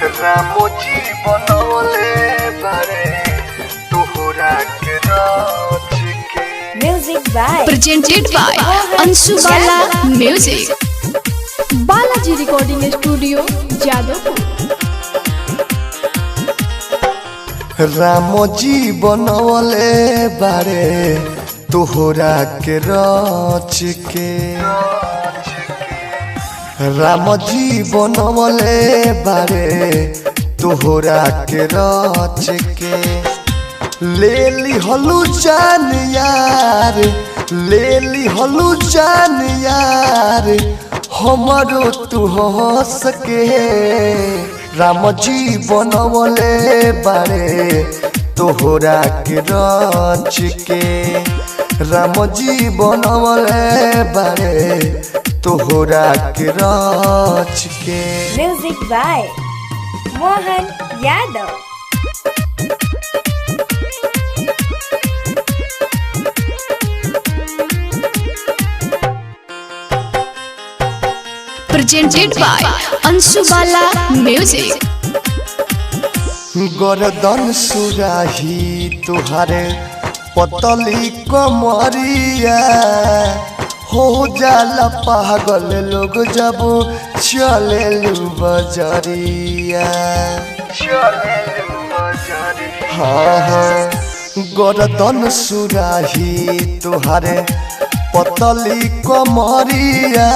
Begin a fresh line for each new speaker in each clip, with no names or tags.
रामोजी बनवले बारे तोहरा के राज के।
Music by
presented by Anshu Bala Music.
Balaji recording studio Jadavpur.
Ramoji बनवले बारे तोहरा के राज के। रामोजी बनवले बारे तोहरा के राज के। ले ली हलू जान यार, ले ली हलू जान यार, हमारो तू हंस के। रामोजी बनवले बारे तोहरा के राज के। रामोजी बनवले बारे तोहरा के राज के।
Music by Mohan Yadav.
Presented by Anshu Bala Music.
गर्दन सुराही तुहारे पतली कमरिया, हो जाला पागल लोग जब चले बजरिया। हाँ हाँ गर्दन सुराही तुहारे पतली कमरिया,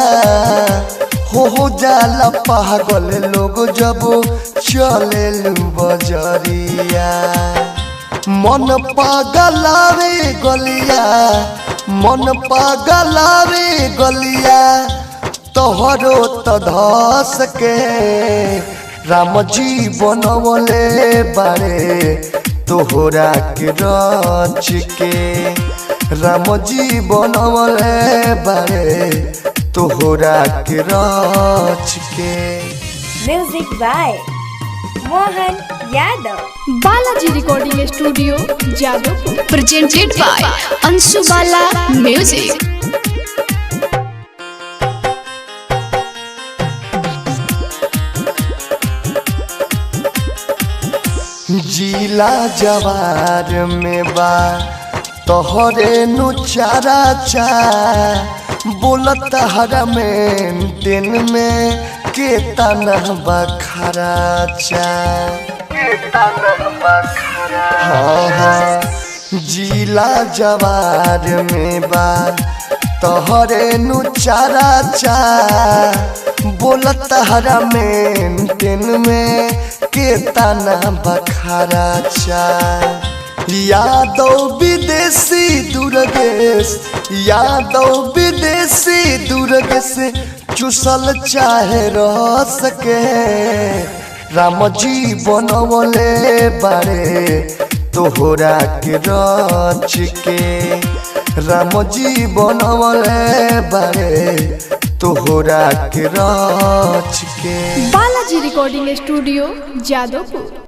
हो जाला पागल लोग जब चले बजरिया। मन पागलावे गलिया, मन पागलावे गलिया, तोहरो त धस के। रामोजी बनवले बारे तोहरा के राज के। रामोजी बनवले बारे तोहरा के राज के।
Music by Mohan Yadav.
Balaji recording studio Jadavpur.
Presented by Anshu Bala Music.
जिला जवार में बा तोहरे नु चारा चा, बोलत हरा में दिन में के तना बखरा चा। हाँ हाँ जिला जवार में बा तोहरे नु चारा चा, बोलत हरा में दिन में के तना बखरा चा। यादव विदेशी दुर्गेश, यादव विदेशी दुर्गेश, चुसल चाहे रस के। रामोजी बनवले बारे तोहरा के राज के। रामोजी बनवले बारे तोहरा के राज के।
Balaji recording studio Jadavpur.